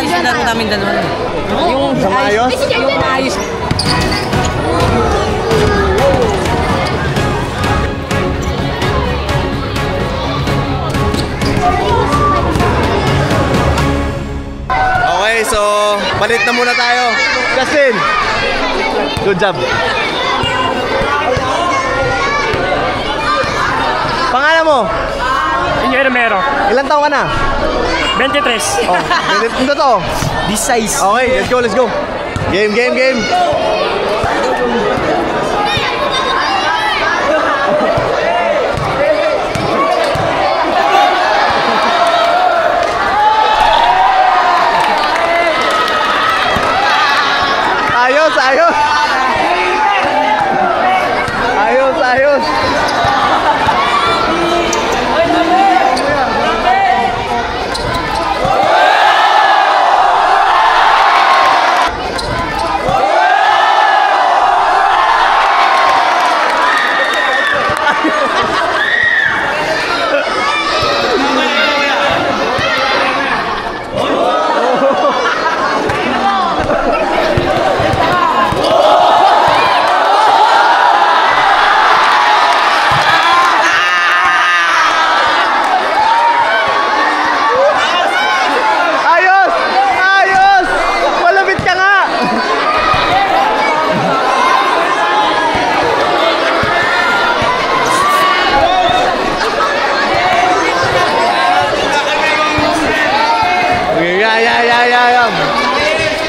maayos yung laro namin dalawa. Yung maayos? Yung maayos. Okay, so palit na muna tayo. Justin, good job. Pangalan mo? Inyo Romero. Ilang taon ka na? 23. Oh, ito to. This size. Okay, let's go, let's go. Game, game, game. Ayos, ayos. Ayos, ayos.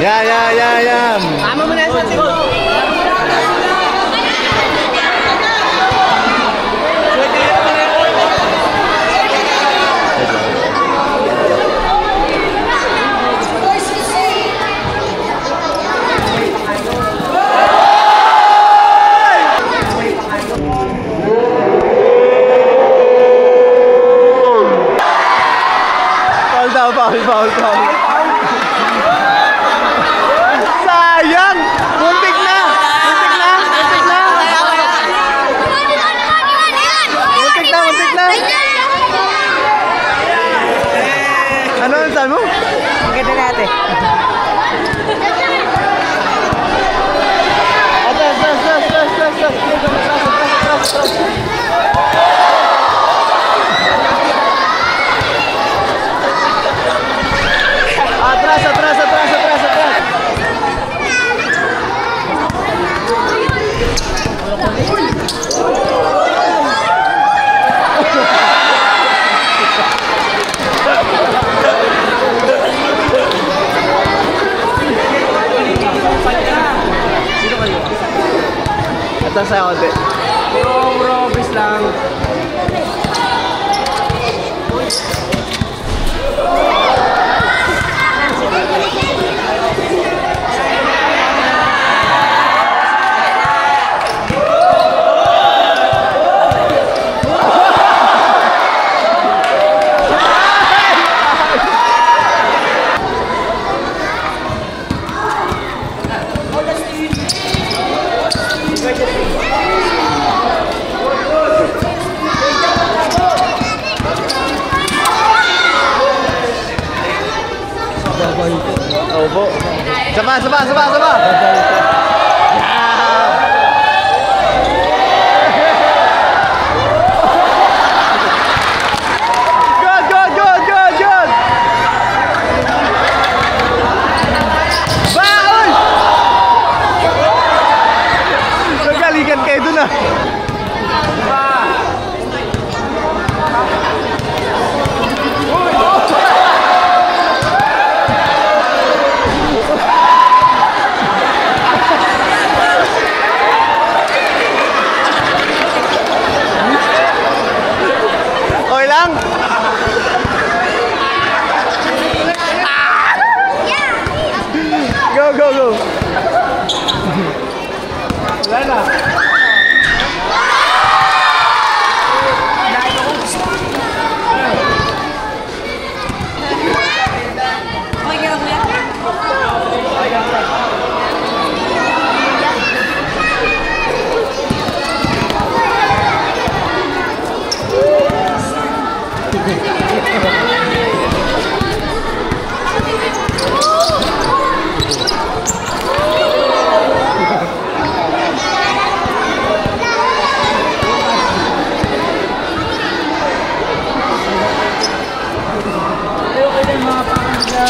Yeah. Tama mo na sa siguro. Foul. Sayang! Muntik na! Ano ang sabi mo? Maganda natin. Atras. Atras tayo konti. Bro, bis lang. Opo. Saba. Good. Baul! Nagalingan kayo dun ah.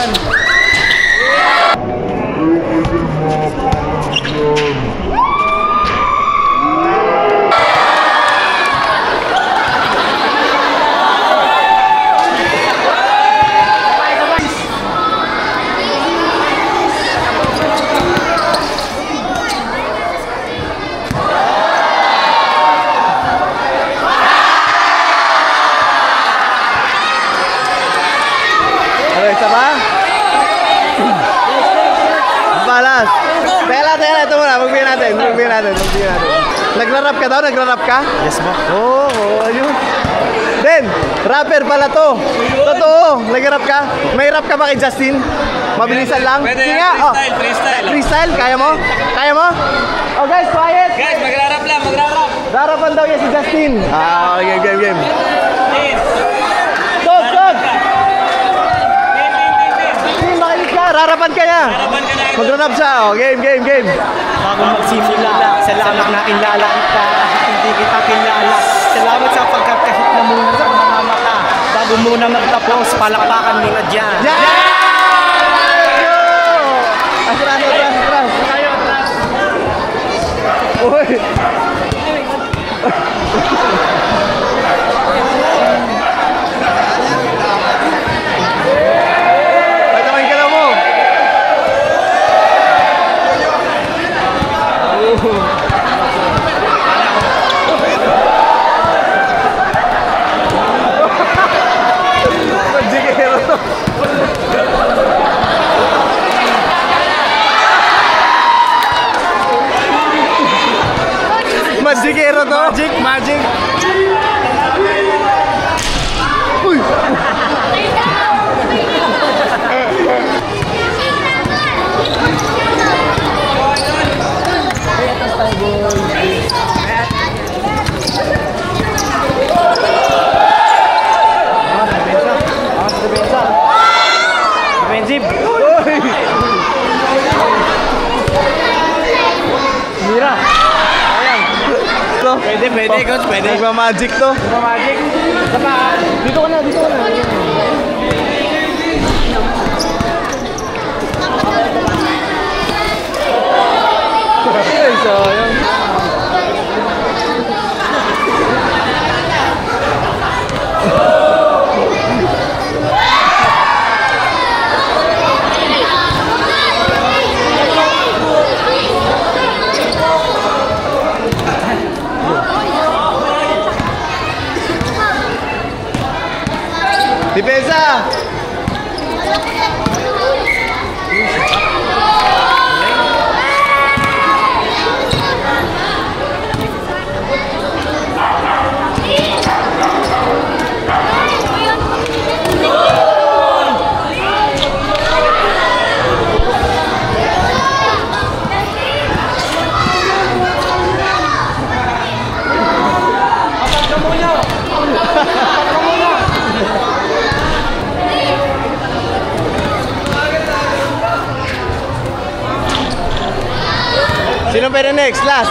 yan. Ano, isa ba? Balas. Teka, ito muna. Magbigyan natin. Nagra-rap ka daw? Nagra-rap ka? Yes po. Oo, ayun. Den, rapper pala to. Totoo, nag-rap ka? May rap ka ba kay Justin? Mabilisan lang? Pwede Sige yan, nga, freestyle, freestyle. Freestyle, kaya mo? Kaya mo? Oh guys, quiet! Guys, magrarap lang, magrarap. Rarapan daw yan si Justin. Game. Please. Stop! Tin. Sige, makinig ka, rarapan ka niya. Harapan ka na ito. Magra-rap siya, game. Bago magsimula, salamat na kilala ka. Hindi kita kilala. Salamat sa pagkakahit na muna sa mga mata. Bago muna magtapos, palakpakan mo na dyan. Yeah! Atras. Uy! Pataman ka lang mo! Magigero to! Magigero to! Magic! Uy! Defensive. Uy! Mira! Ito. Pwede, coach, pwede. Nagmamagic to. Magic. Dito ka na. Ay, sayang. Depensa! Sino pwede next? Last.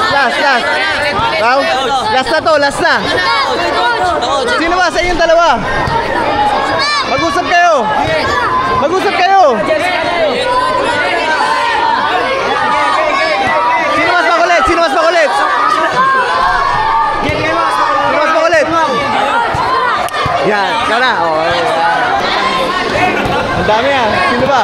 Wow? Last na. Sino ba sa inyong dalawa? Mag-usap kayo. Sino mas makulit? Yan, ikaw na. Ang dami ah. Sino ba?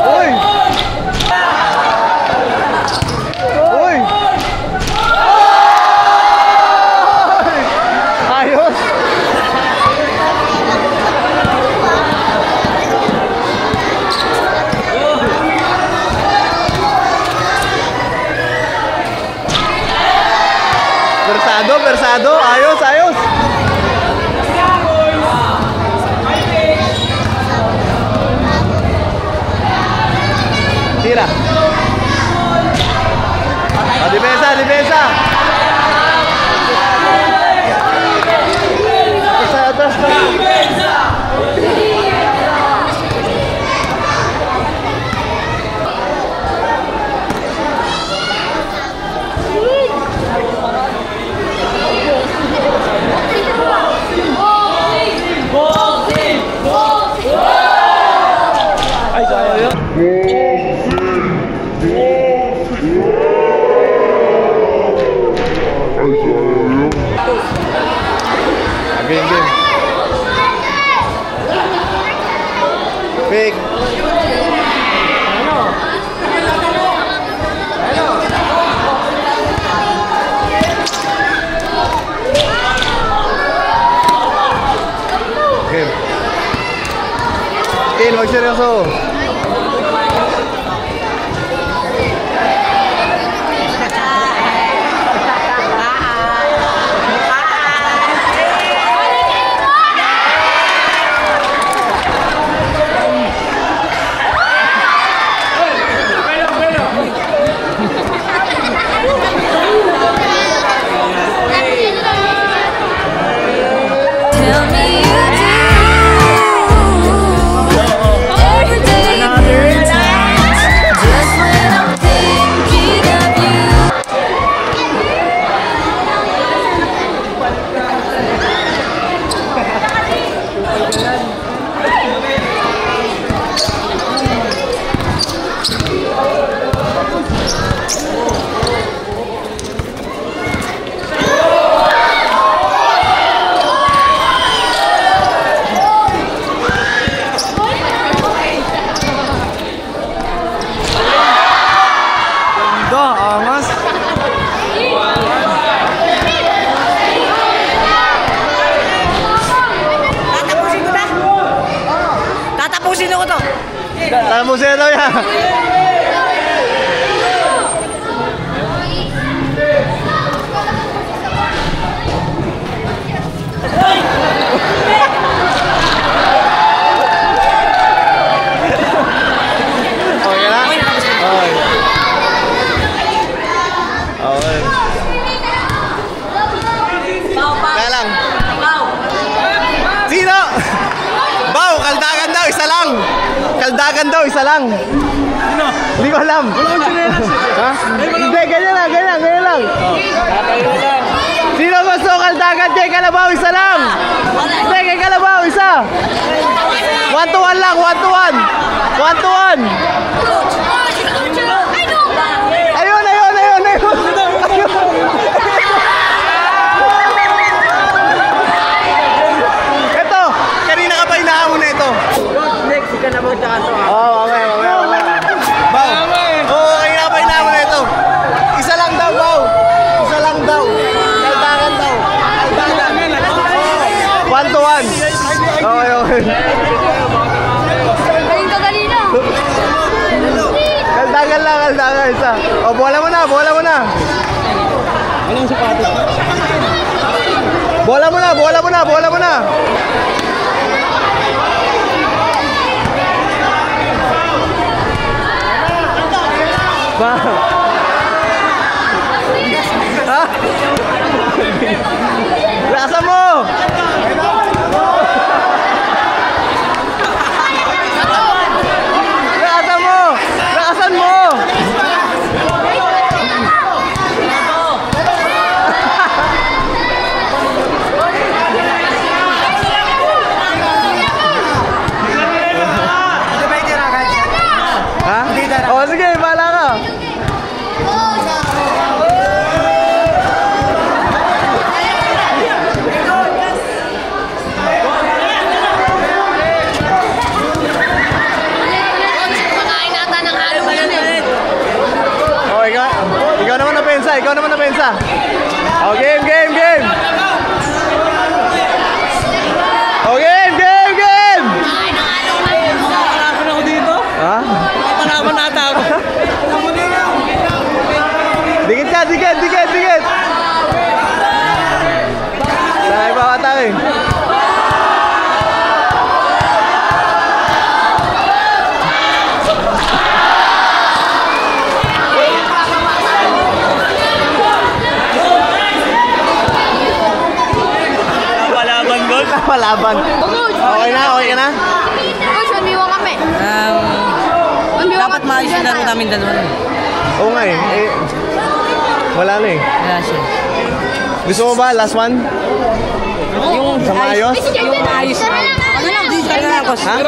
Uy! Ayos! Versado! Ayos! Tira! Depensa! Atrás. Game, game. Fake. Game. Tin, magseryoso. Tell me you do every day, every time. Just when I'm thinking of you. Angas. Tatapusin ko to. Tapusin na daw yan. Okay na? Okay. Okay. Kaya lang. Sino? Bao, kaldagan daw, isa lang. Kaldagan daw, isa lang. Sino? Hindi ko alam. Ha? Hindi, ganyan lang, ganyan, ganyan lang. Sino gusto kaldagan? Kay Kalabaw, isa lang. Hindi, kay Kalabaw, isa. 1-1 lang, 1-1. 1-1. Ayun, ayun, ayun, ayun. Ito, kanina ka pa inahamon na ito. Next, ka na magtsaka to. Oo, mamaya, mamaya, mamaya. Bao. Oo, kanina ka pa inahamon na ito. Isa lang daw, Bao. Isa lang daw. Kaldagan daw. Kaldagan. 1-1. Okay, okay. Galing ka galina. Kaldagan lang, kaldagan. Isa. O, bola mo na, bola mo na. Anong sapatos? Bola mo na, bola mo na, bola mo na. Ba? Ha? Lasa mo! Lasa mo! Lakasan mo! Ha? O sige, bahala ka. Pakain nata ng halo ba yun eh? O, ikaw naman napensa, ikaw naman napensa. O, game, game, game. O, game, game, game. Pakain ng halo ba yun? Panapan ako dito. Ha? Panapan nata ako. Dikit ka, dikit, dikit, dikit. Sanay pa katay. Palaban gol. Palaban. Okay na, okay ka na? Coach, mandiwang kami. Dapat maayos yung laro namin dalawa. Oo nga eh. Wala na eh. Kaya siya. Gusto mo ba? Last one? Yung Sa maayos? Yung maayos. Ano lang, di ka na coach. Ha?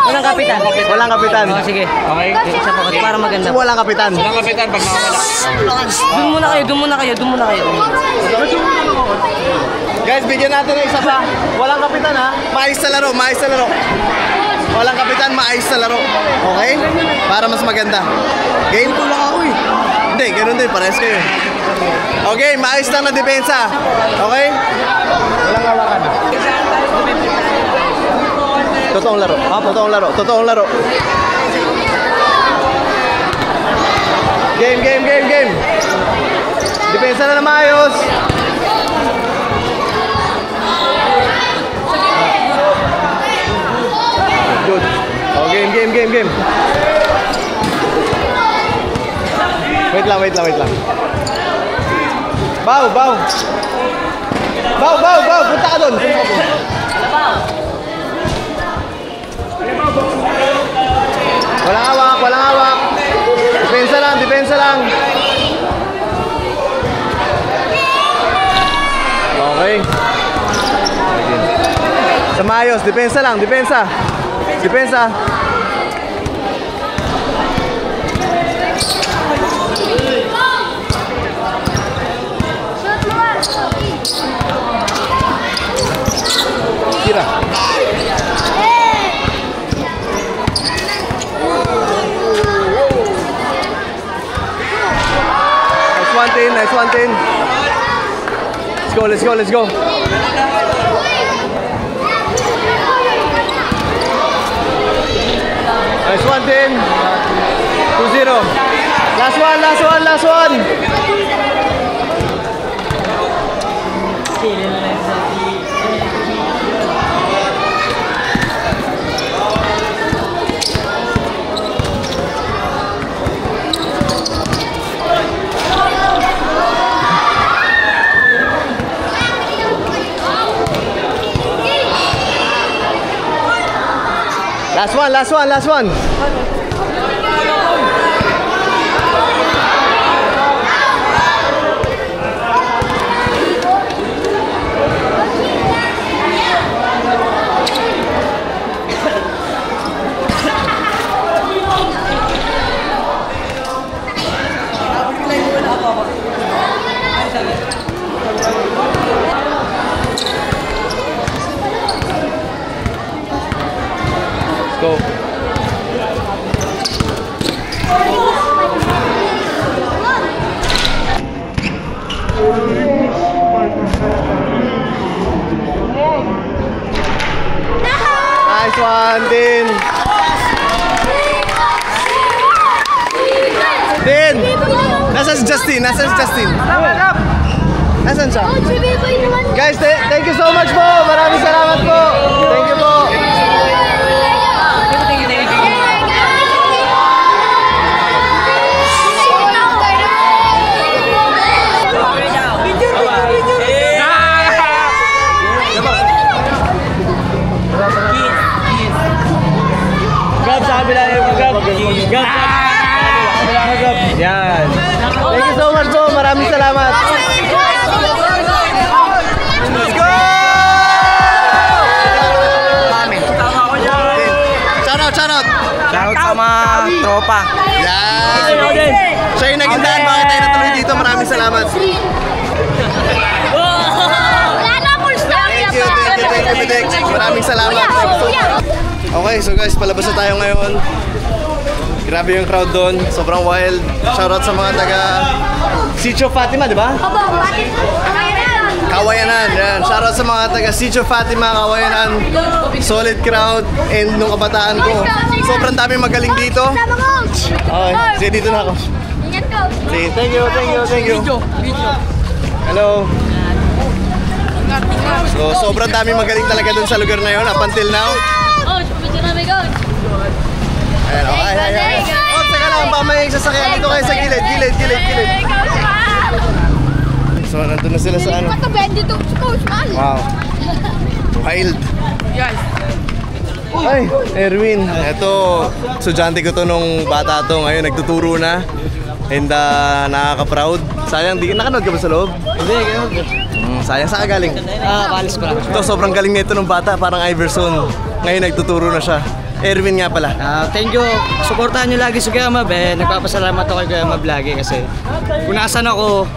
Walang kapitan. Walang kapitan. Oh, sige. Okay. Isa pa coach para maganda. Walang kapitan. Walang kapitan pag nakawala. Doon muna kayo, doon muna kayo, doon muna kayo. Guys, Guys, bigyan natin ng isa pa. Walang kapitan ha. Maayos sa laro, maayos sa laro. Walang kapitan, maayos sa laro. Okay? Para mas maganda. Game ko lang ako eh. Hindi, ganun din. Parehas kayo. Okay, maayos lang na depensa. Okay? Walang hawakan. Totoong laro. Totoong laro. Totoong laro. Game, game, game, game. Depensa na maayos. Good. Oh, game, game, game, game. Wait lang, wait lang, wait lang. Bow, bow. Bow, bow, bow. Punta ka doon. Walang hawak, walang hawak. Depensa lang, depensa lang. Okay. Sa maayos, depensa lang, depensa. Depensa. Tira. Nice one, Tin. Let's go, let's go, let's go. Nice one, Tin. 2-0. Last one, last one, last one. Last one, last one, last one. Go. Nice one, Din. Din. Nasaan si Justin? Nasaan si Justin? Nasaan siya? Guys, thank you so much po. Maraming salamat po. Thank you po. Yan. Thank you so much po. Maraming salamat. Let's go! Shout out, shout out. Shout out sa mga tropa. Yan. Siya yung naging daan. Bakit tayo natuloy dito? Maraming salamat. Thank you, thank you. Maraming salamat. Okay, so guys, palabas na tayo ngayon. Grabe yung crowd doon, sobrang wild. Shoutout sa mga taga Sitio Fatima, di ba? Kawayanan, yan. Shoutout sa mga taga Sitio Fatima, Kawayanan. Solid crowd, and nung kabataan ko, sobrang dami magaling dito. Okay, sige, dito na ako. Sige, thank you, thank you, thank you. Hello. So, sobrang dami magaling talaga doon sa lugar na yun, up until now. Ayan, okay, ayan. Oh, teka lang, ba may sasakyan dito kayo sa gilid, gilid. So, nandun na sila sa ano. Wow. Wild. Ay, Erwin. Ito, estudyante ko to nung bata to. Ngayon, nagtuturo na. And nakaka-proud. Sayang, nakanood ka ba sa loob? Hindi, ganun. Sayang, saan ka galing? Palis ko lang. Ito, sobrang galing nito nung bata. Parang Iverson. Ngayon, nagtuturo na siya. Erwin nga pala. Thank you. Suportahan nyo lagi si Kuya Mab. Nagpapasalamat ako kay Kuya Mab lagi kasi kung nasan ako,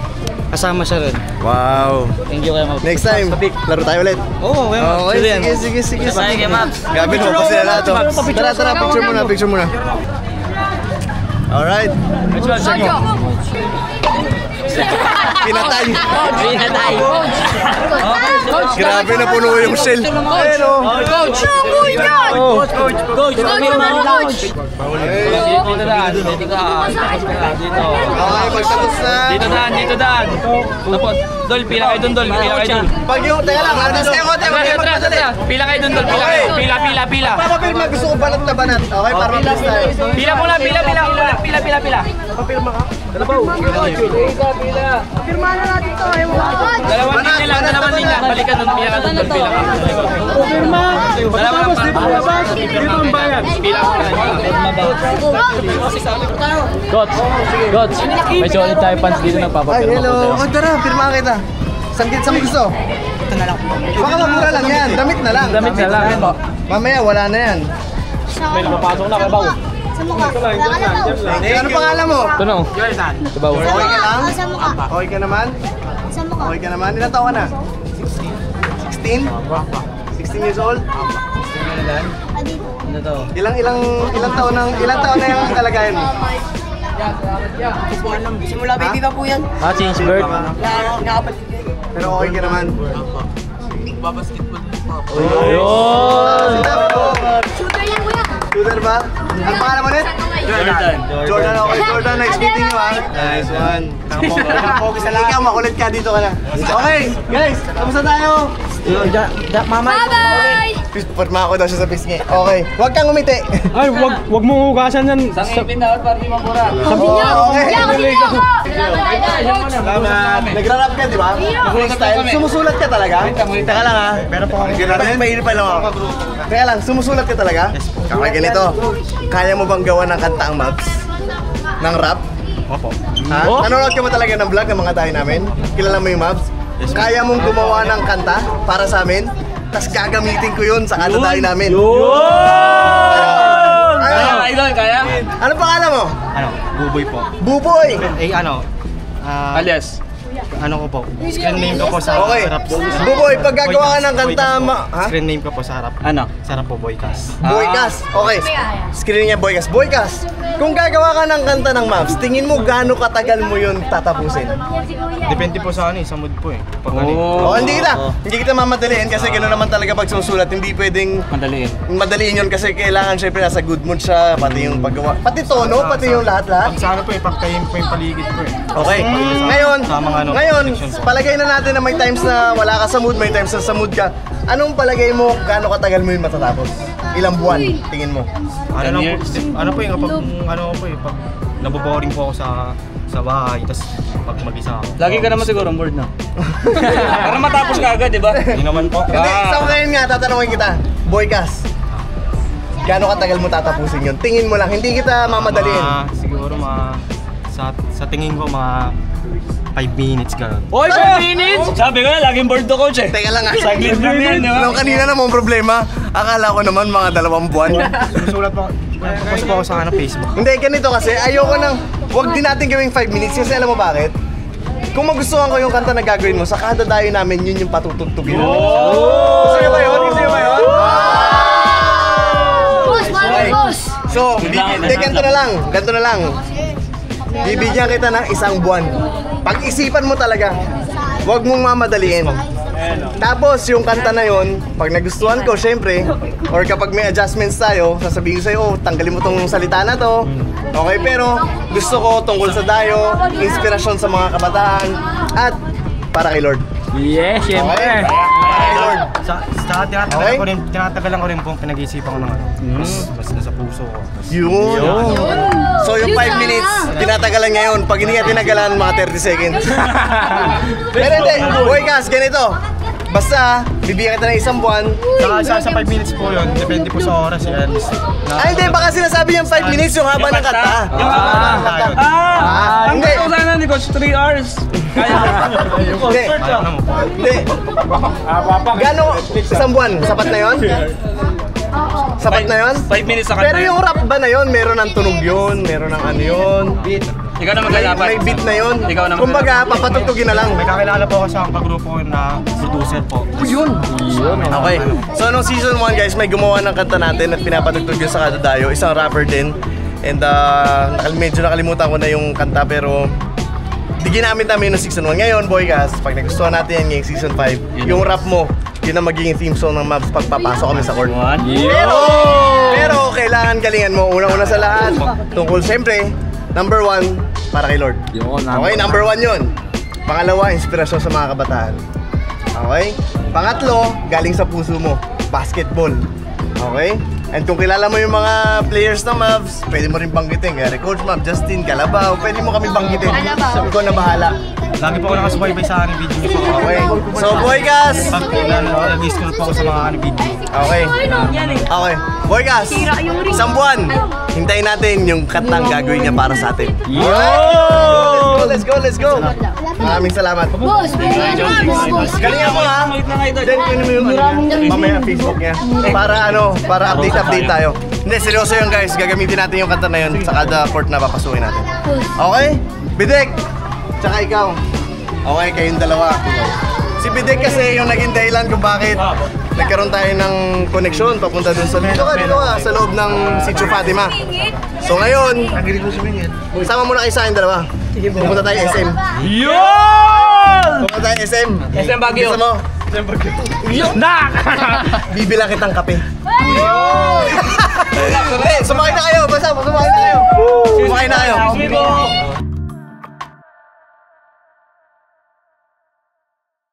kasama siya rin. Wow. Thank you kay Ma'am. Next time, laro tayo ulit. Oo, Okay, sige. Gabi mo pa sila lahat. Tara, picture muna. Alright. Pinatay. Grabe na puno yung shell. Ayun o. Coach! Okay, pagtapos na. Dito daan. Tapos, Dol, pila kayo dun, Dol. Pag yung, teka lang, alas kayo konti. Pila kayo dun, Dol. Pila. Papapirma, gusto ko banat na banat. Okay, para mabilis tayo. Pila muna. Dalawang nila. Balikan dun, pila ka dun, Dol. Pila ka. Dalawang bayan. Pila ka. Gods, may solid tayo pants dito Ay, nagpapapirma hello. ko O, tara, pirma kita. Saan mo gusto? Ito na lang. Baka mamura lang yan. Damit na lang. Mamaya, wala na yan. May napapasok na kabaw. Sa mukha. Wala ka na daw. Ano pangalan mo? Ito na. Kabaw. Okay ka lang? Sa mukha. Okay ka naman? Sa mukha. Okay ka naman? Ilan taon ka na? 16? 16 years old? Dito. Ilang taon na yung kalagayan mo? Simula baby pa po yan. Change bird. Pero okay ka naman? Ayun! Shooter yan, kuya. Shooter ba? Ano pangalan mo ulit? Jordan, okay. Jordan, nice meeting you ha. Nice one. Ikaw, makulit ka, dito ka na. Okay, guys, kamusta tayo? Bye-bye! Pirma ako daw siya sa pisngi. Okay, huwag kang umiti. Ay, wag mo hugasan yan. Okay. Nagra-rap ka, di ba? Freestyle. Sumusulat ka talaga? Teka lang ha. Meron pa akong mahirap pa lang ako. Teka lang, sumusulat ka talaga? Okay, ganito. Kaya mo bang gawa ng kanta ang Mavs? Ng rap? Opo. Ha? Nanonood ka ba talaga ng vlog ng mga tayo namin? Kilala mo yung Mavs? Kaya mong gumawa ng kanta para sa amin? Tapos gagamitin ko yun sa kadadayo namin. Kaya? Ano pangalan mo? Buboy po. Buboy! Alias. Ano ko po? Screen name ko po sa Okay. harap. Buboy, pag gagawa ka ng kanta, ha? Screen name ko po sa harap. Ano? Sa harap po, Boycast. Boycast. Okay. Screen niya Boycast. Boycast. Kung gagawa ka ng kanta ng Mavs, tingin mo gaano katagal mo yun tatapusin? Depende po sa sa mood po eh. Pag Oh, hindi kita mamadaliin kasi gano'n naman talaga pag susulat, hindi pwedeng madaliin yun kasi kailangan syempre nasa good mood siya, pati yung paggawa, pati tono, pati yung lahat-lahat. Pag sa ano po eh, pagtayin po yung paligid po eh. Okay. Ngayon, palagay na natin na may times na wala ka sa mood, may times na sa mood ka. Anong palagay mo, gaano katagal mo yun matatapos? Ilang buwan, tingin mo? Ano po yung pag naboboring po ako sa bahay, tapos pag mag-isa ako. Lagi ka naman siguro on board na. Para matapos ka agad, di ba? Hindi naman po. Hindi, so ngayon nga, tatanungin kita, Boycast, gaano katagal mo tatapusin yun? Tingin mo lang, hindi kita mamadaliin. Siguro sa tingin ko mga 5 minutes gano'n. Oy, 5 minutes! Sabi ko na, laging board to coach eh. Teka lang Saglit lang yan, di ba? Nung kanina namang problema, akala ko naman mga 2 buwan. Susulat po. Post po ako sa Facebook. Hindi, ganito kasi, ayoko nang, wag din natin gawing 5 minutes kasi alam mo bakit? Kung magustuhan ko yung kanta na gagawin mo, sa kadadayo namin, yun yung patutugtugin mo. Gusto niyo ba yun? Boss! So, ganito na lang. Bibigyan kita ng 1 buwan. Pag-isipan mo talaga, huwag mong mamadaliin. Tapos yung kanta na yon, pag nagustuhan ko, syempre, or kapag may adjustments tayo, sasabihin ko sa'yo, oh, tanggalin mo tong salita na to. Okay, pero gusto ko tungkol sa dayo, inspirasyon sa mga kabataan, at para kay Lord. Yes, syempre. Okay? Para kay Lord. Tinatagalan ko rin po pinag-iisipan ko ng ano. Mas nasa puso ko. Yun. So yung 5 minutes, tinatagalan ngayon. Pag hindi ka tinagalan, mga 30 seconds. Pero hindi, Boycast, ganito. Basta, bibigyan kita ng 1 buwan. Sa 5 minutes po yun, depende po sa oras yan. Ay hindi, baka sinasabi yung 5 minutes yung haba ng kanta. Yung haba ng kanta yun. Ang Hindi. gusto ko sana ni Coach, 3 hours. Hindi. Ayaw na mo po. Hindi. Gano? 1 buwan? Sapat na yon? Sapat na yon? 5 minutes sa kanta. Pero yung rap ba na yon, meron ng tunog yun, meron ng ano yun. Ikaw na maglalaban. May beat na yun. Ikaw na Kumbaga, papatugtugin na lang. May kakilala po ako sa kagrupo ko na producer po. Okay. So, nung season 1 guys, may gumawa ng kanta natin at pinapatugtog yun sa Kadadayo. Isang rapper din. And medyo nakalimutan ko na yung kanta pero di ginamit namin yung season 1. Ngayon, Boygas, pag nagustuhan natin yan yung season 5, yung rap mo, yun ang magiging theme song ng Mavs pagpapasok kami sa court. Pero kailangan galingan mo. Una-una sa lahat, tungkol siyempre, number 1, para kay Lord. Okay, number 1 yun. Pangalawa, inspirasyon sa mga kabataan. Okay? Pangatlo, galing sa puso mo, basketball. Okay? And kung kilala mo yung mga players ng Mavs, pwede mo rin banggitin. Kaya Coach Mav, Justin, Calabaw, pwede mo kami banggitin. Sabi ko na bahala. Lagi po ako nakasubaybay sa video niyo po. Okay. So, Boygas! Pag nag-disconnect po ako sa mga video. Okay. Okay. Boygas, isang buwan, hintayin natin yung kantang gagawin niya para sa atin. Let's go, let's go! Maraming salamat. Boss, Galingan mo ha! Then, kunin mo yung mamaya Facebook niya. Para update tayo. Hindi, seryoso yun guys. Gagamitin natin yung kanta na yun sa kada court na papasukin natin. Okay? Bidek! Tsaka ikaw. Okay, kayong dalawa. Si Bidek kasi yung naging dahilan kung bakit nagkaroon tayo ng koneksyon papunta dun sa dito ka, sa loob ng Sitio Fatima. So ngayon, sama muna kayo sa akin dalawa. Pupunta tayo SM. Pupunta tayo SM. SM Baguio. Gusto mo? SM Baguio. Bibila kitang kape. Sumakit na kayo!